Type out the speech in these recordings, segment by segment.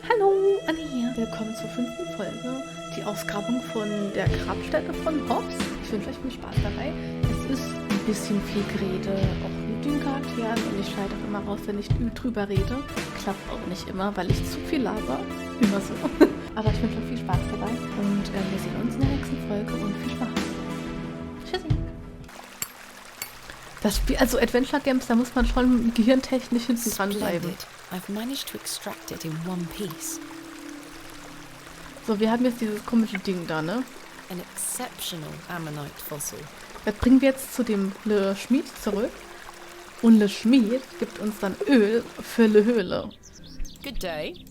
Hallo, Anni hier. Willkommen zur 5. Folge. Die Ausgrabung von der Grabstätte von Hobbs. Ich wünsche euch viel Spaß dabei. Es ist ein bisschen viel Gerede, auch mit den Charakteren. Und ich schneide auch immer raus, wenn ich drüber rede. Klappt auch nicht immer, weil ich zu viel laber. Immer so. Aber ich wünsche euch viel Spaß dabei. Und wir sehen uns in der nächsten Folge und viel Spaß. Tschüssi. Das Spiel, also Adventure Games, da muss man schon gehirntechnisch hinten dran bleiben. I've managed to extract it in one piece. So, wir haben jetzt dieses komische Ding da, ne? An exceptional ammonite fossil. Das bringen wir jetzt zu dem Le Schmied zurück. Und Le Schmied gibt uns dann Öl für Le Höhle. Good day.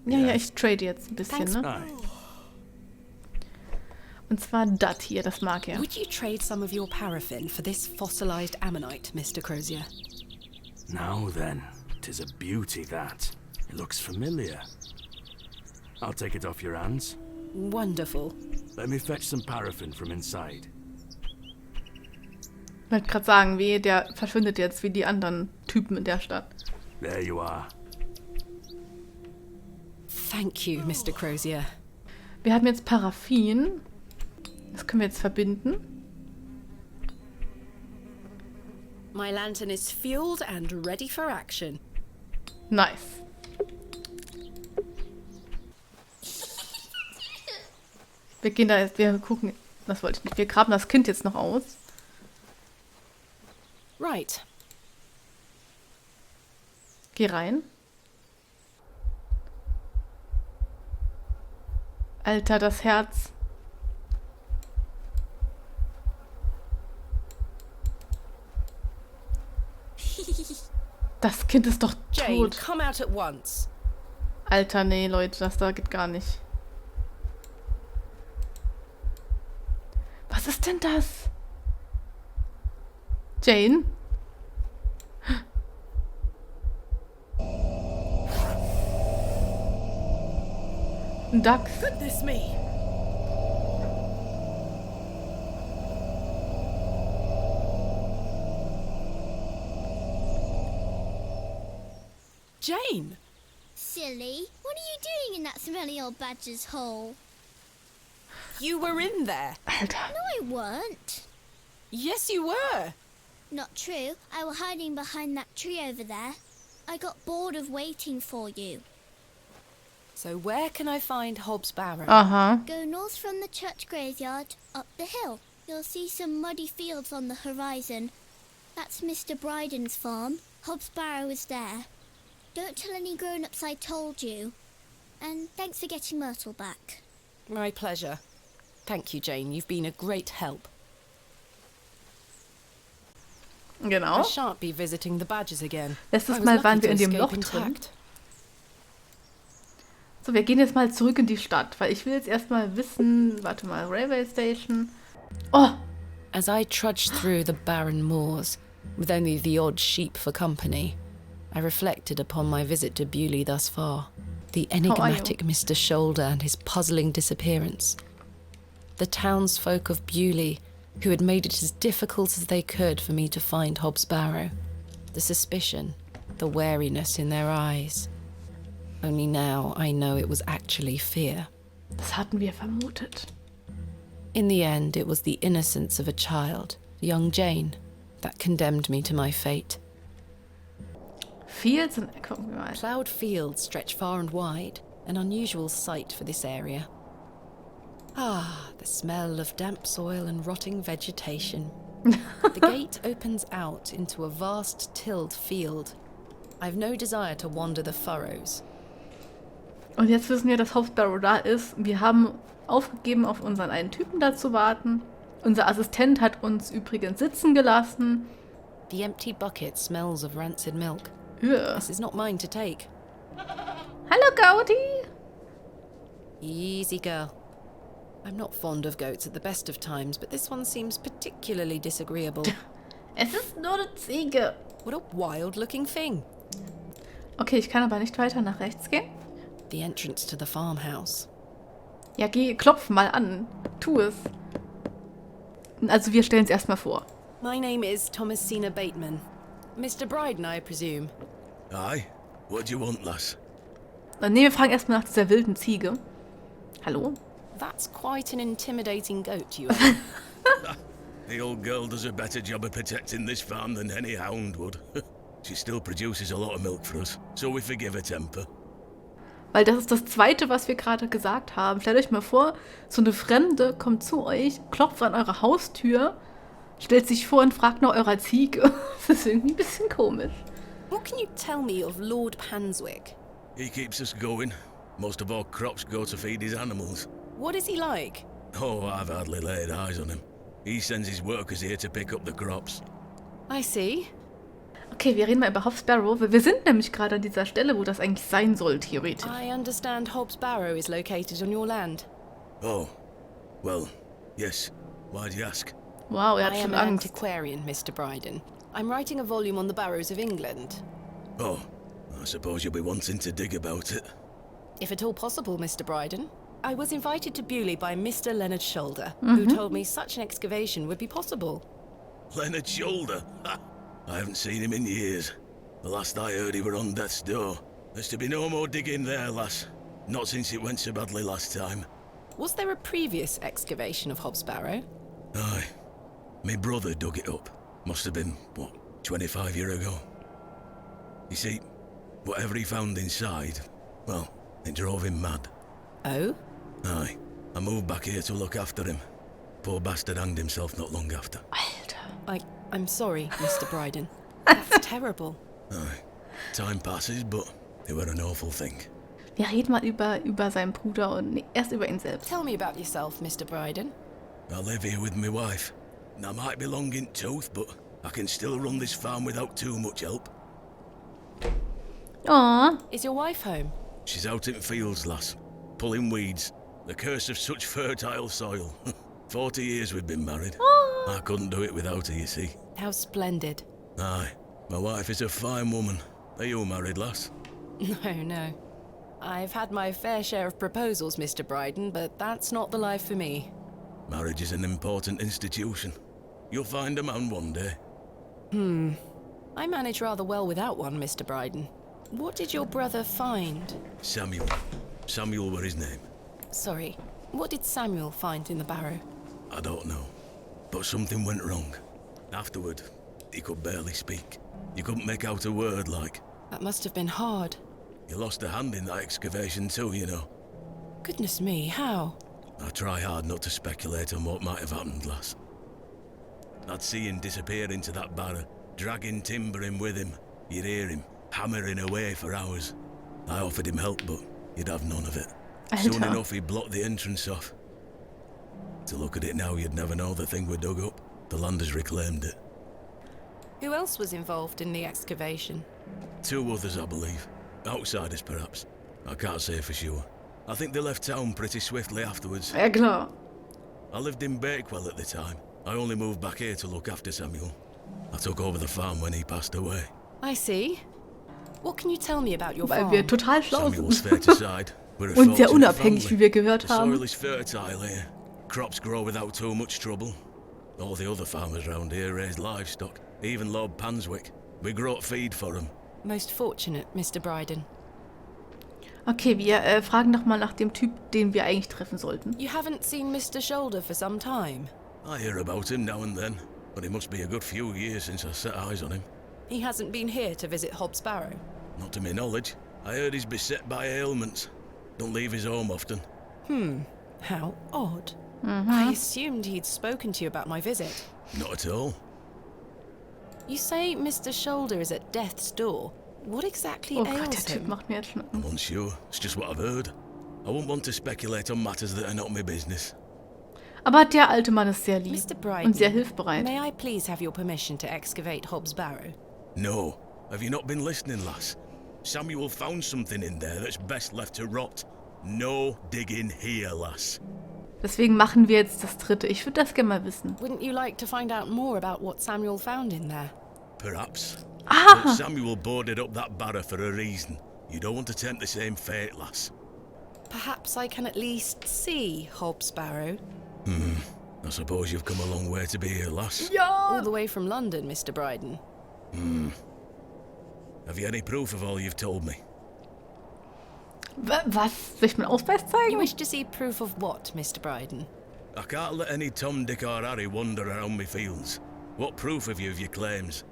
Ja, ich trade jetzt ein bisschen, Thanks. ne? Und zwar das hier, das mag er. Would you trade some of your paraffin for this fossilized ammonite, Mr. Crozier? Now then, 'tis a beauty that. It looks familiar. I'll take it off your hands. Wonderful. Let me fetch some paraffin from inside. Ich wollte gerade sagen, der verschwindet jetzt wie die anderen Typen in der Stadt. There you are. Thank you, Mr. Crozier. Wir haben jetzt Paraffin. Das können wir jetzt verbinden. My lantern is fueled and ready for action. Nice. Wir gehen da jetzt, wir gucken, das wollte ich nicht, wir graben das Kind jetzt noch aus. Right. Geh rein. Alter, das Herz. Das Kind ist doch Jane, tot. come out at once. Alter, nee, Leute, das da geht gar nicht. Was ist denn das? Jane? Ein Dachs. Goodness me. Jane! Silly, what are you doing in that smelly old badger's hole? You were in there. Alter. No, I weren't. Yes, you were. Not true. I was hiding behind that tree over there. I got bored of waiting for you. So where can I find Hobbs Barrow? Aha. Go north from the church graveyard, up the hill. You'll see some muddy fields on the horizon. That's Mr. Bryden's farm. Hobbs Barrow is there. Don't tell any grown-ups I told you. And thanks for getting Myrtle back. My pleasure. Thank you, Jane. You've been a great help. I Genau. shan't be visiting the badgers again. Letztes I was Mal lucky waren wir to in dem escape Loch drin. intact. So, wir gehen jetzt mal zurück in die Stadt, weil ich will jetzt erstmal wissen, warte mal, Railway Station. Oh, As I trudged through the barren moors, with only the odd sheep for company, I reflected upon my visit to Bewley thus far. The enigmatic Mr. Shoulder and his puzzling disappearance. The townsfolk of Bewley, who had made it as difficult as they could for me to find Hobbs Barrow. The suspicion, the wariness in their eyes. Only now I know it was actually fear. das hatten wir vermutet. In the end, it was the innocence of a child, young Jane, that condemned me to my fate. Fields und gucken wir mal. Ploughed fields stretch far and wide, an unusual sight for this area. Ah, the smell of damp soil and rotting vegetation. The gate opens out into a vast tilled field. I've no desire to wander the furrows. Und jetzt wissen wir, dass Hobbs Barrow da ist. Wir haben aufgegeben, auf unseren einen Typen da zu warten. Unser Assistent hat uns übrigens sitzen gelassen. The empty bucket smells of rancid milk. Ugh. This is not mine to take. Hallo, Gaudi! Easy, girl. I'm not fond of goats at the best of times, but this one seems particularly disagreeable. Es ist nur eine Ziege. What a wild-looking thing. Okay, ich kann aber nicht weiter nach rechts gehen. The entrance to the farmhouse. Ja, klopf mal an. Tu es. Also wir stellen es erstmal vor. My name is Thomasina Bateman. Mr. Bryden, I presume. Aye. What do you want, lass? Nee, wir fragen erstmal nach dieser wilden Ziege. Hallo? That's quite an intimidating goat you have. The old girl does a better job of protecting this farm than any hound would. She still produces a lot of milk for us, so we forgive her temper. Weil das ist das Zweite, was wir gerade gesagt haben. Stellt euch mal vor, so eine Fremde kommt zu euch, klopft an eure Haustür, stellt sich vor und fragt nach eurer Ziege. Das ist irgendwie ein bisschen komisch. What can you tell me of Lord Panswick? He keeps us going. Most of our crops go to feed his animals. What is he like? Oh, I've hardly laid eyes on him. He sends his workers here to pick up the crops. I see. Okay, wir reden mal über Hobbs Barrow, weil wir sind nämlich gerade an dieser Stelle, wo das eigentlich sein soll, theoretisch. I understand Hobbs Barrow is located on your land. Oh, well, yes. Why do you ask? Wow, er hat I schon am an Angst. antiquarian, Mr. Bryden. I'm writing a volume on the barrows of England. Oh, I suppose you'll be wanting to dig about it. If at all possible, Mr. Bryden. I was invited to Bewley by Mr. Leonard Shoulder, who told me such an excavation would be possible. Leonard Shoulder? Ha! I haven't seen him in years. The last I heard he were on death's door. There's to be no more digging there, lass. Not since it went so badly last time. Was there a previous excavation of Hobbs Barrow? Aye. My brother dug it up. Must have been, 25 years ago. You see, whatever he found inside, well, it drove him mad. Oh? Aye. I moved back here to look after him. Poor bastard hanged himself not long after. Alter. I'm sorry, Mr. Bryden. That's terrible. Aye. Time passes, but it were an awful thing. Wir reden mal über seinen Bruder und erst über ihn selbst. Tell me about yourself, Mr. Bryden. I live here with my wife. I might be long in tooth, but I can still run this farm without too much help. Aw. Is your wife home? She's out in fields, lass, pulling weeds. The curse of such fertile soil. 40 years we've been married. I couldn't do it without her, you see. How splendid. Aye, my wife is a fine woman. Are you married, lass? No. I've had my fair share of proposals, Mr. Bryden, but that's not the life for me. Marriage is an important institution. You'll find a man one day. I manage rather well without one, Mr. Bryden. What did your brother find? Samuel. Samuel were his name. Sorry, what did Samuel find in the barrow? I don't know. But something went wrong. Afterward, he could barely speak. You couldn't make out a word, like. That must have been hard. He lost a hand in that excavation too, you know. Goodness me, how? I try hard not to speculate on what might have happened, lass. I'd see him disappear into that barrow, dragging timber in with him. You'd hear him hammering away for hours. I offered him help, but he'd have none of it. Soon Alter. enough, he blocked the entrance off. To look at it now, you'd never know the thing we dug up. The land has reclaimed it. Who else was involved in the excavation? 2 others, I believe. Outsiders, perhaps. I can't say for sure. I think they left town pretty swiftly afterwards. Ja, klar. I lived in Bakewell at the time. I only moved back here to look after Samuel. I took over the farm when he passed away. I see. What can you tell me about your Weil farm? wir total schlau Samuel's sind. fair aside. We're a Und sehr fortunate unabhängig, family. wie wir gehört The soil haben. is fertile here. Crops grow without too much trouble. All the other farmers round here raise livestock. Even Lord Panswick. We grow feed for him. Most fortunate, Mr. Bryden. Okay, wir fragen doch mal nach dem Typ, den wir eigentlich treffen sollten. You haven't seen Mr. Shoulder for some time. I hear about him now and then, but it must be a good few years since I set eyes on him. He hasn't been here to visit Hobbs Barrow. Not to my knowledge. I heard he's beset by ailments. Don't leave his home often. How odd. I assumed he'd spoken to you about my visit. Not at all. You say Mr. Shoulder is at death's door. What exactly Oh Gott, ails der Typ him? macht mir jetzt schon I'm unsure. It's just what I've heard. I wouldn't want to speculate on matters that are not my business. Aber der alte Mann ist sehr lieb Mr. Bryden, und sehr hilfsbereit. may I please have your permission to excavate Hobbs Barrow? No. Have you not been listening, lass? Samuel found something in there that's best left to rot. No digging here, lass. Deswegen machen wir jetzt das dritte. Ich würde das gerne mal wissen. Wouldn't you like to find out more about what Samuel found in there? Perhaps. Ah! But Samuel boarded up that barrow for a reason. You don't want to tempt the same fate, lass. Perhaps I can at least see Hobbs Barrow. I suppose you've come a long way to be here, lass. All the way from London, Mr. Bryden. Have you any proof of all you've told me? Was? Soll ich meinen Ausweis You zeigen? wish to see proof of what, Mr. Bryden? I can't let any Tom, Dick or Harry wander around me fields. What proof have you of your claims?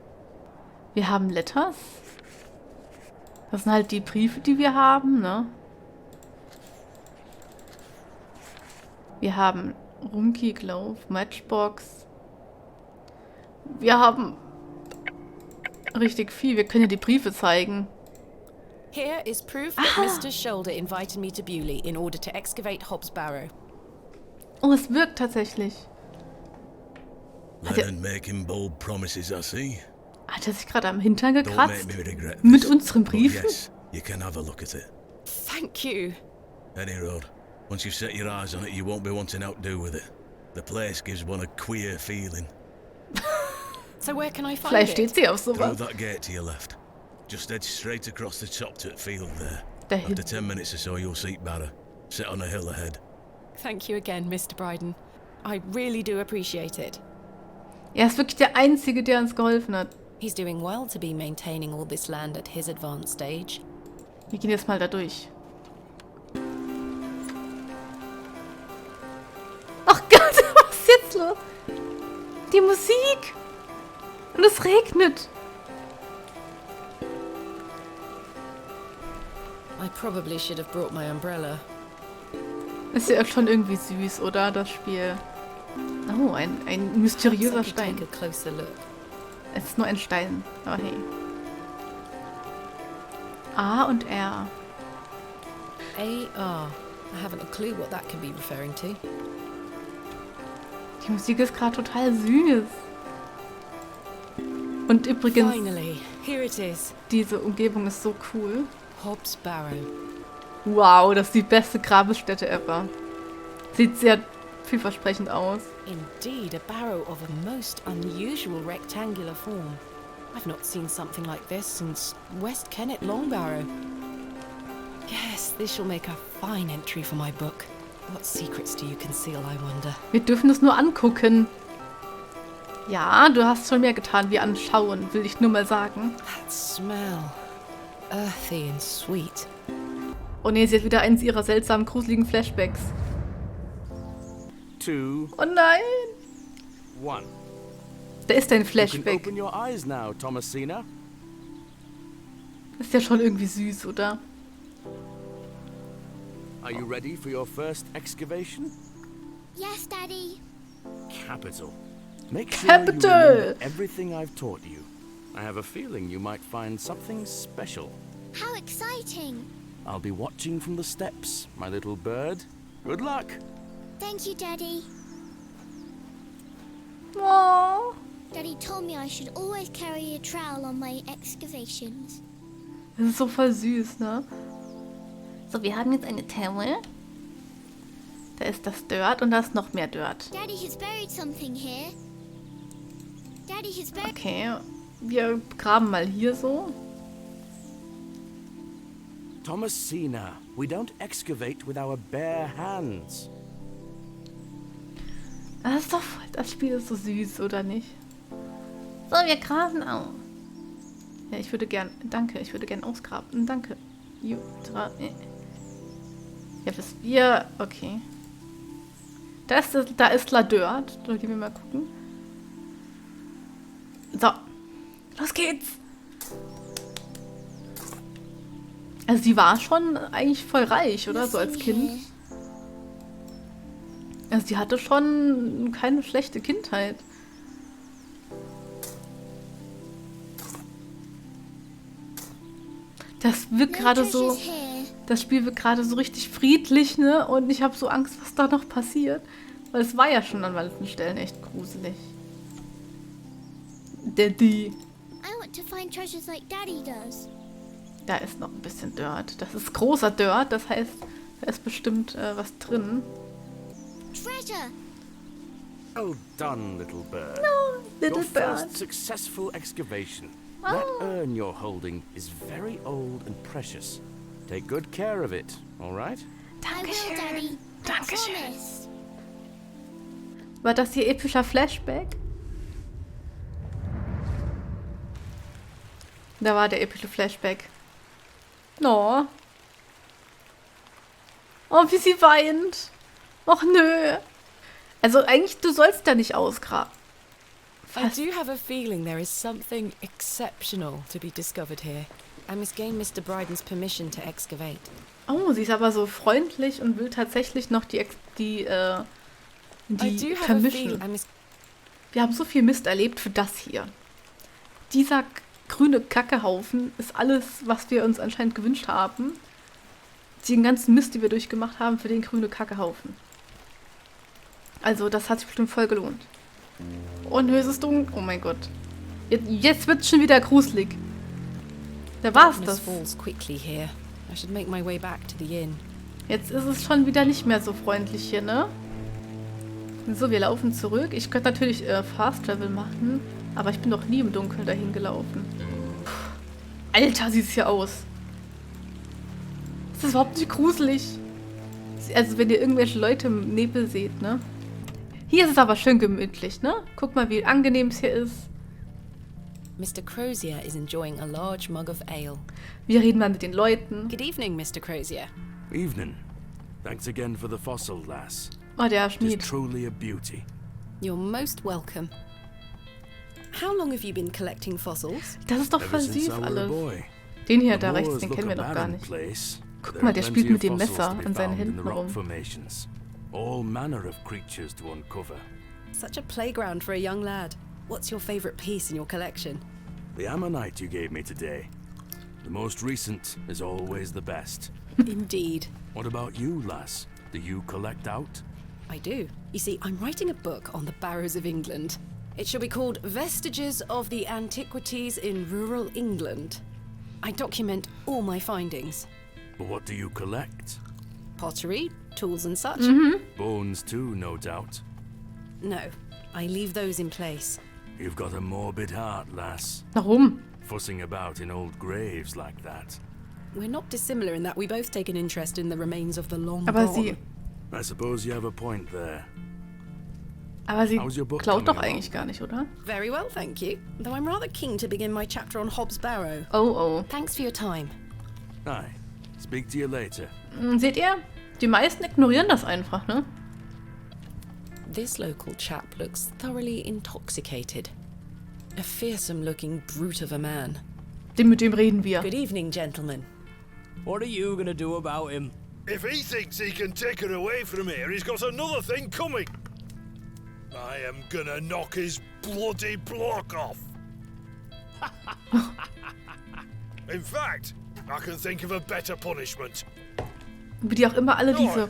Wir haben Letters. Das sind halt die Briefe, die wir haben, ne? Wir haben Runky Glove, Matchbox. Wir haben richtig viel. Wir können ja die Briefe zeigen. Here is proof that Mr. Shoulder invited me to Bewley in order to excavate Hobbs Barrow. Oh, es wirkt tatsächlich. Lennon making bold promises, I see. Hat er sich gerade am Hintern Don't make gekratzt? me regret Mit this. unseren But Briefen? yes, you can have a look at it. Thank you. Any road. Once you've set your eyes on it, you won't be wanting out to do with it. The place gives one a queer feeling. So where can I find Vielleicht it? steht sie auf Through sowas. that gate to your left. Just head straight across the top to the field there. Da After hinten. 10 minutes or so, you'll see Barrow. Sit on a hill ahead. Thank you again, Mr. Bryden. I really do appreciate it. Er ist wirklich der Einzige, der uns geholfen hat. He's doing well to be maintaining all this land at his advanced stage. Wir gehen jetzt mal da durch. Ach Gott, was ist jetzt los? Die Musik! Und es regnet. I probably should have brought my umbrella. Ist ja schon irgendwie süß, oder? Das Spiel. Oh, ein mysteriöser Perhaps I could Stein. take a closer look. Es ist nur ein Stein. Aber hey. A und R. A-R. I haven't a clue what that could be referring to. Die Musik ist gerade total süß. Und übrigens, Finally, here it is. diese Umgebung ist so cool. Hobbs Barrow. Wow, das ist die beste Grabesstätte ever. Sieht sehr vielversprechend aus. Indeed, a barrow of a most unusual rectangular form. I've not seen something like this since West Kennet Long Barrow. Yes, this shall make a fine entry for my book. What secrets do you conceal, I wonder? Wir dürfen es nur angucken. Ja, du hast schon mehr getan wie anschauen, will ich nur mal sagen. That smell. Earthy and sweet. Oh nee, sie hat wieder eins ihrer seltsamen, gruseligen Flashbacks. 2, Oh nein! 1. Da ist dein You can Flashback. open your eyes now, Thomasina. Ist ja schon irgendwie süß, oder? Are you ready for your first excavation? Yes, Daddy. Capital. Make sure Capital. you remember everything I've taught you. I have a feeling you might find something special. How exciting. I'll be watching from the steps, my little bird. Good luck. Thank you, Daddy. Oh. Daddy told me I should always carry a trowel on my excavations. Das ist so voll süß, ne? So, wir haben jetzt eine Towel. Da ist das Dirt und da ist noch mehr Dirt. Daddy has buried something here. Daddy has buried... Okay, wir graben mal hier so. Thomasina, we don't excavate with our bare hands. Das ist doch voll, das Spiel ist so süß, oder nicht? So, wir graben auf. Ja, ich würde gern, danke, ich würde gern ausgraben, danke. Ja, bis wir, okay. Da ist La Dirt, da gehen wir mal gucken. So, los geht's. Also sie war schon eigentlich voll reich, oder? So als nothing Kind. here. Also sie hatte schon keine schlechte Kindheit. Das wirkt No gerade so, treasures here. das Spiel wirkt gerade so richtig friedlich, ne? Und ich habe so Angst, was da noch passiert. Weil es war ja schon an manchen Stellen echt gruselig. Daddy. I want to find treasures like Daddy does. Da ist noch ein bisschen Dirt. Das ist großer Dirt, das heißt, da ist bestimmt was drin. Treasure! Well done, little bird. Little Your first bird. successful excavation. That urn you're holding is very old and precious. Take good care of it, all right? I will, Daddy. I Dankeschön. promise. War das hier epischer Flashback? Da war der epische Flashback. No. Oh, wie sie weint. Och, nö. Also eigentlich, du sollst da nicht ausgraben. I do have a feeling there is something exceptional to be discovered here. I must gain Mr. Bryden's permission to excavate. Oh, sie ist aber so freundlich und will tatsächlich noch die vermischen. Wir haben so viel Mist erlebt für das hier. Dieser grüne Kackehaufen ist alles, was wir uns anscheinend gewünscht haben. Den ganzen Mist, die wir durchgemacht haben, für den grünen Kackehaufen. Also, das hat sich bestimmt voll gelohnt. Und höchstes Dunkel. Oh mein Gott. Jetzt wird es schon wieder gruselig. Da war's das. Jetzt ist es schon wieder nicht mehr so freundlich hier, ne? So, wir laufen zurück. Ich könnte natürlich Fast Travel machen, aber ich bin noch nie im Dunkeln dahin gelaufen. Alter, sieht es hier aus. Ist das überhaupt nicht gruselig? Also, wenn ihr irgendwelche Leute im Nebel seht, ne? Hier ist es aber schön gemütlich, ne? Guck mal, wie angenehm es hier ist. Mr. Crozier is enjoying a large mug of ale. Wir reden mal mit den Leuten. Good evening, Mr. Crozier. Evening. Thanks again for the fossil, lass. Oh, der It's Schmied. truly a beauty. You're most welcome. How long have you been collecting fossils? Das ist doch Ever voll since süß I were a alles. boy. Den hier The da rechts, moors den look kennen wir a noch gar barren nicht. place, but Guck there mal, are der plenty spielt mit of dem fossils Messer to be an seinen found in Händen the rock rum. formations. All manner of creatures to uncover. Such a playground for a young lad. What's your favorite piece in your collection? The ammonite you gave me today. The most recent is always the best. Indeed. What about you, lass? Do you collect out? I do. You see, I'm writing a book on the Barrows of England. It shall be called Vestiges of the Antiquities in Rural England. I document all my findings. But what do you collect? Pottery, tools and such. Bones too, no doubt. No, I leave those in place. You've got a morbid heart, lass. Warum? Fussing about in old graves like that. We're not dissimilar in that we both take an interest in the remains of the long Aber gone. sie, I suppose you have a point there. How's your book klaut doch coming eigentlich gar nicht, oder? Very well, thank you. Though I'm rather keen to begin my chapter on Hobbs Barrow. Oh, oh. Thanks for your time. Aye. Speak to you later. Seht ihr? Die meisten ignorieren das einfach, ne? This local chap looks thoroughly intoxicated. A fearsome-looking brute of a man. Mit dem reden wir. Good evening, gentlemen. What are you gonna do about him? If he thinks he can take her away from here, he's got another thing coming. I am gonna knock his bloody block off. In fact, I can think of a better punishment. Wie die auch immer alle diese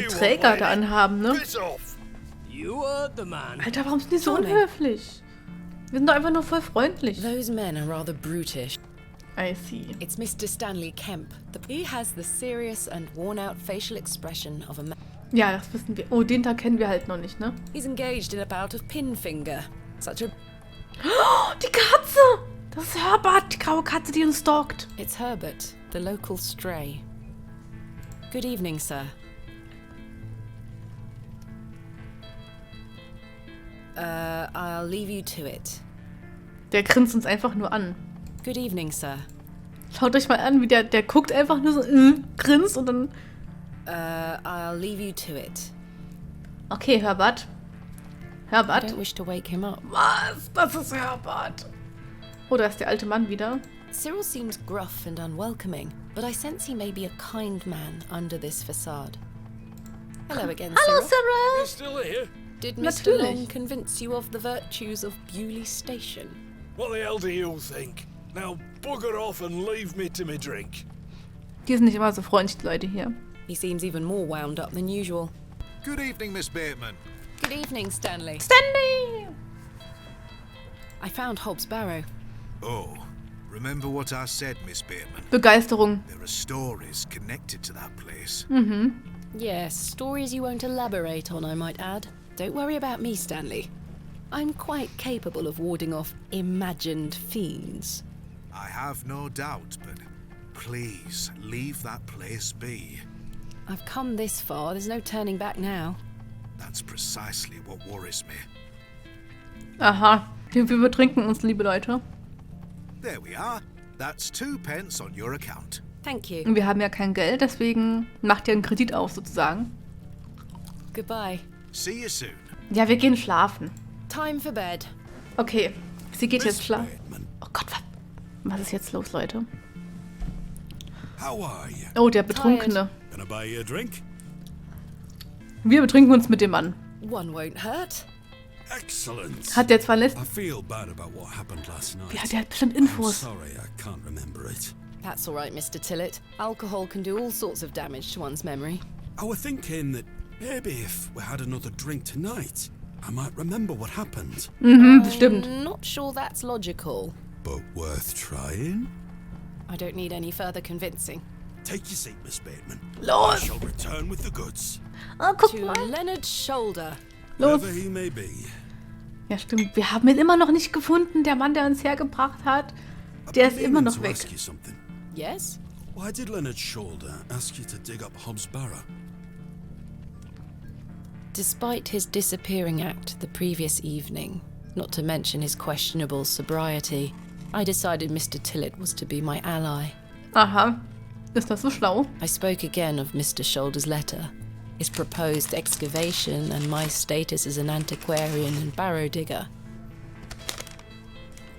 Träger da anhaben, ne? Piss off. You heard the man. Alter, warum sind die so Tommy. unhöflich? Wir sind doch einfach nur voll freundlich. Those men are rather brutish. I see. It's Mr. Stanley Kemp. He has the serious and worn-out facial expression of a man. Ja, das wissen wir. Oh, den da kennen wir halt noch nicht, ne? He's engaged in a bout of pinfinger. Such a... Oh, die Katze! Das ist Herbert, die graue Katze, die uns stalkt. It's Herbert, the local stray. Good evening, sir. I'll leave you to it. Der grinst uns einfach nur an. Good evening, sir. Schaut euch mal an, wie der guckt einfach nur so, grinst und dann... I'll leave you to it. Okay, Herbert. I Herbert? don't wish to wake him up. Was? Das ist Herbert. Oh, da ist der alte Mann wieder. Cyril seems gruff and unwelcoming, but I sense he may be a kind man under this facade. Hello again, Hallo, Cyril. Cyril! He's still here. Did Mr. Natürlich. Long convince you of the virtues of Bewley Station? What the hell do you think? Now bugger off and leave me to me drink. Die sind nicht immer so freundlich, die Leute hier. He seems even more wound up than usual. Good evening, Miss Bateman. Good evening, Stanley. Stanley! I found Hobbs Barrow. Oh, remember what I said, Miss Bateman? Begeisterung. There are stories connected to that place. Yes, stories you won't elaborate on, I might add. Don't worry about me, Stanley. I'm quite capable of warding off imagined fiends. I have no doubt, but please leave that place be. I've come this far, there's no turning back now. That's precisely what worries me. Aha. Wir betrinken uns, liebe Leute. There we are. That's 2 pence on your account. Thank you. Und wir haben ja kein Geld, deswegen macht ihr einen Kredit auf, sozusagen. Goodbye. See you soon. Ja, wir gehen schlafen. Time for bed. Okay, sie geht jetzt Miss schlafen. Bateman, Oh Gott, was ist jetzt los, Leute? how are you? Oh, der Betrunkene. Gonna buy you a drink? Wir betrinken uns mit dem Mann. One won't hurt. Excellent. Hat der zwar lässt. I feel bad about what happened last night. Ja, der hat bestimmt I'm Infos. sorry, I can't remember it. That's all right, Mr. Tillett. Alcohol can do all sorts of damage to one's memory. I was thinking that maybe if we had another drink tonight, I might remember what happened. Mhm, bestimmt. Not sure that's logical. But worth trying? I don't need any further convincing. Take your seat, Miss Bateman. I Los! shall return with the goods. Oh, guck To mal. Leonard's shoulder. Los. Whoever he may be. Ja, stimmt. Wir haben ihn immer noch nicht gefunden. Der Mann, der uns hergebracht hat. Der ist immer noch to weg. ask you something. Yes? Why did Leonard Shoulder ask you to dig up Hobbs Barrow? Despite his disappearing act the previous evening, not to mention his questionable sobriety, I decided Mr. Tillett was to be my ally. Aha. Ist das so schlau? I spoke again of Mr. Shoulder's letter, his proposed excavation, and my status as an antiquarian and barrow digger.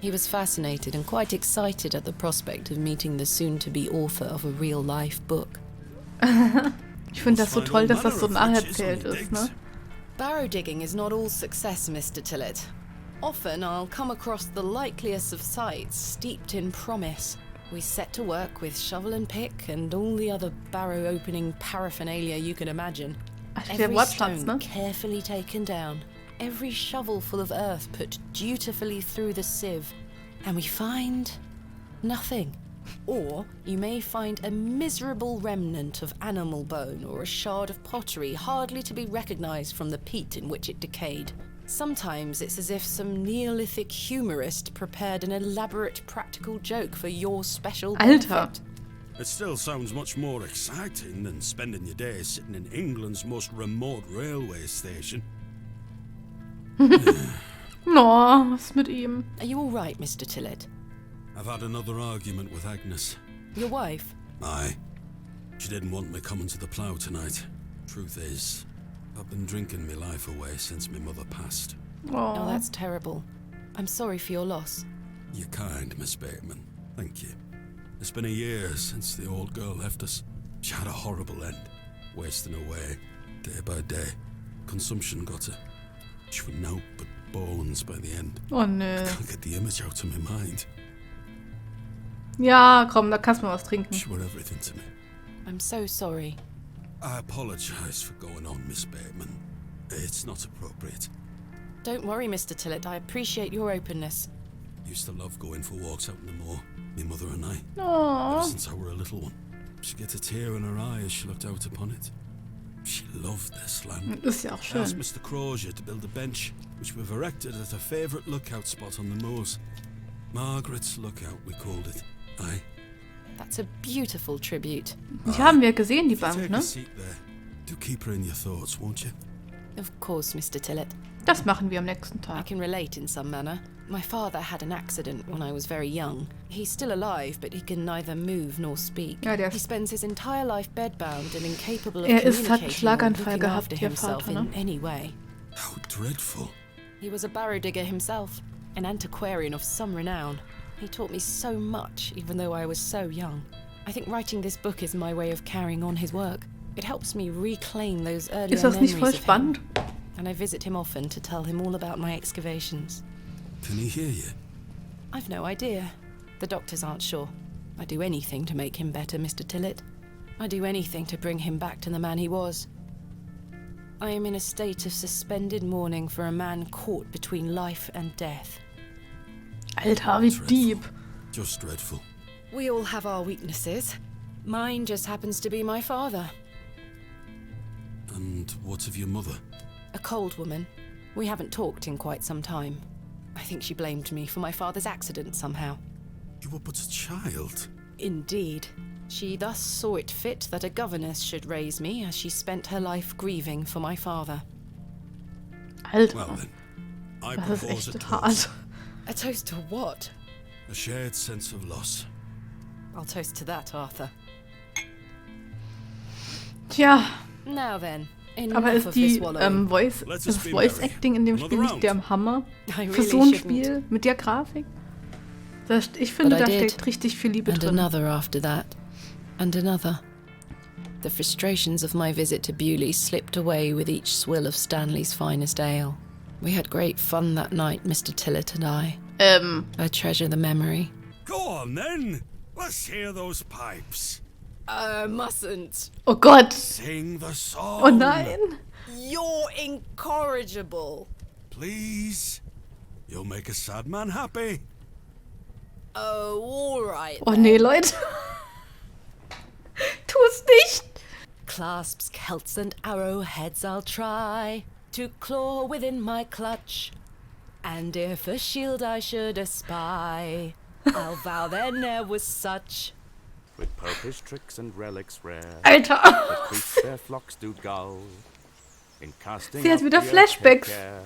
He was fascinated and quite excited at the prospect of meeting the soon-to-be author of a real-life book. Ich finde das so toll, dass das so nacherzählt ist, ne? Barrow digging is not all success, Mr. Tillett. Often I'll come across the likeliest of sites steeped in promise. We set to work with shovel and pick and all the other barrow opening paraphernalia you can imagine. Ach, der Every Wortschatz, stone ne? carefully taken down, every shovel full of earth put dutifully through the sieve, and we find nothing. Or you may find a miserable remnant of animal bone or a shard of pottery hardly to be recognized from the peat in which it decayed. Sometimes it's as if some Neolithic humorist prepared an elaborate practical joke for your special Alter. benefit. It still sounds much more exciting than spending your days sitting in England's most remote railway station. No, was ist mit ihm? Are you all right, Mr. Tillett? I've had another argument with Agnes. Your wife? Aye. She didn't want me coming to the plough tonight. Truth is, I've been drinking my life away since my mother passed. Oh, Oh, that's terrible. I'm sorry for your loss. You're kind, Miss Bateman. Thank you. It's been a year since the old girl left us. She had a horrible end, wasting away, day by day. Consumption got her. She was naught but bones by the end. oh nö. Can't get the image out of my mind. Ja, komm, da kannst du mal was trinken. She was everything to me. I'm so sorry. I apologize for going on, Miss Bateman. It's not appropriate. Don't worry, Mr. Tillett. I appreciate your openness. Used to love going for walks out in the moor, my mother and I, Oh, ever since I were a little one. She'd get a tear in her eye as she looked out upon it. She loved this land. ist ja auch I asked schön. Mr. Crozier to build a bench, which we've erected at her favourite lookout spot on the moors. Margaret's Lookout, we called it. Aye. That's a beautiful tribute. Die haben wir gesehen, die If you Bank, take ne? a seat there, do keep her in your thoughts, won't you? Of course, Mr. Tillett. Das machen wir am nächsten I Tag. can relate in some manner. My father had an accident when I was very young. He's still alive, but he can neither move nor speak. Ja, der He ist, spends his entire life bedbound and incapable of hat einen communicating or Schlaganfall looking gehabt, after ihr himself Vater, ne? in any way. How dreadful. He was a barrow digger himself, an antiquarian of some renown. He taught me so much, even though I was so young. I think writing this book is my way of carrying on his work. It helps me reclaim those earlier Ist das memories nicht voll of him, spannend? and I visit him often to tell him all about my excavations. Can he hear you? I've no idea. The doctors aren't sure. I'd do anything to make him better, Mr. Tillett. I'd do anything to bring him back to the man he was. I am in a state of suspended mourning for a man caught between life and death. Alter, wie deep. Just dreadful. We all have our weaknesses. Mine just happens to be my father. And what of your mother? A cold woman. We haven't talked in quite some time. I think she blamed me for my father's accident somehow. You were but a child. Indeed. She thus saw it fit that a governess should raise me as she spent her life grieving for my father. Well Alter, then, I das ist propose a echt toast. hart. A toast to what? A shared sense of loss. I'll toast to that, Arthur. Tja, Now then, aber enough ist of die this wallowing. das Voice-Acting in dem Spiel nicht der Hammer? I Für really so ein shouldn't. Spiel mit der Grafik? Ich finde, But I da did. steckt richtig viel Liebe And drin. another after that. And another. The frustrations of my visit to Bewley slipped away with each swill of Stanley's finest ale. We had great fun that night, Mr. Tillett and I. I treasure the memory. Go on then. Let's hear those pipes. Mustn't. Oh Gott! Sing the song. Oh nein! You're incorrigible. Please. You'll make a sad man happy. Oh, all right. Oh nee, Leute. Tu es nicht! Clasps, celts, and arrowheads I'll try to claw within my clutch. And if a shield I should espy, I'll vow there ne'er was such. With popish tricks and relics rare, Alter! that priests their flocks do gull. In casting Sie hat out wieder the earth Flashbacks. take care.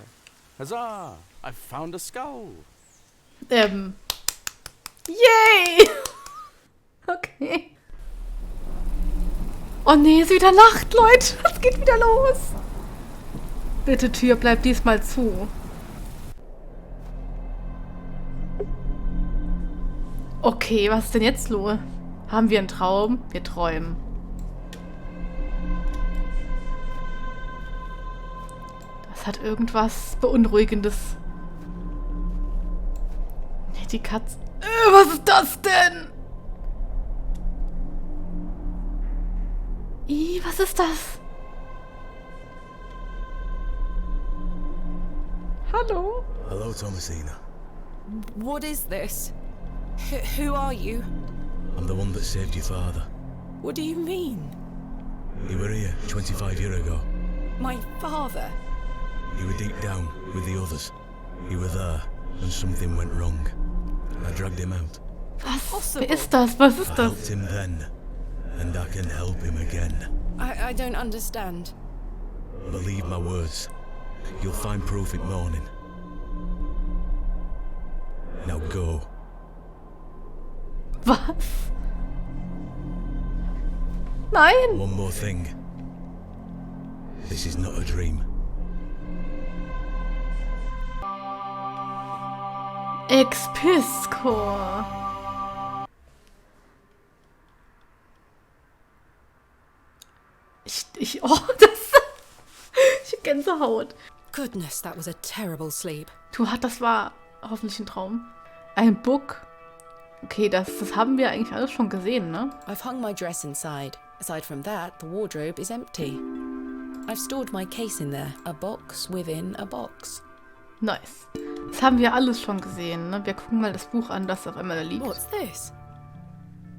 Huzzah! I've found a skull. Yay! Okay. Oh nee, ist wieder Nacht, Leute. Es geht wieder los. Bitte, Tür, bleib diesmal zu. Okay, was ist denn jetzt los? Haben wir einen Traum? Wir träumen. Das hat irgendwas Beunruhigendes. Nee, die Katze. Was ist das denn? Was ist das? Hallo? Hello, Thomasina. What is this? Who are you? I'm the one that saved your father. What do you mean? You were here 25 years ago. My father? You were deep down with the others. You were there, and something went wrong. I dragged him out. Was? Wer ist das? Was ist I das? helped him then, and I can help him again. I don't understand. Believe my words. You'll find proof in morning. Now go. Was? Nein! One more thing. This is not a dream. Expiscor. Oh, das... Ich hab Gänsehaut. Goodness, that was a terrible sleep. Das war hoffentlich ein Traum. Ein Book. Okay, das haben wir eigentlich alles schon gesehen, ne? I've hung my dress inside. Aside from that, the wardrobe is empty. I've stored my case in there. A box within a box. Nice. Das haben wir alles schon gesehen, ne? Wir gucken mal das Buch an, das auf einmal da liegt. What's this?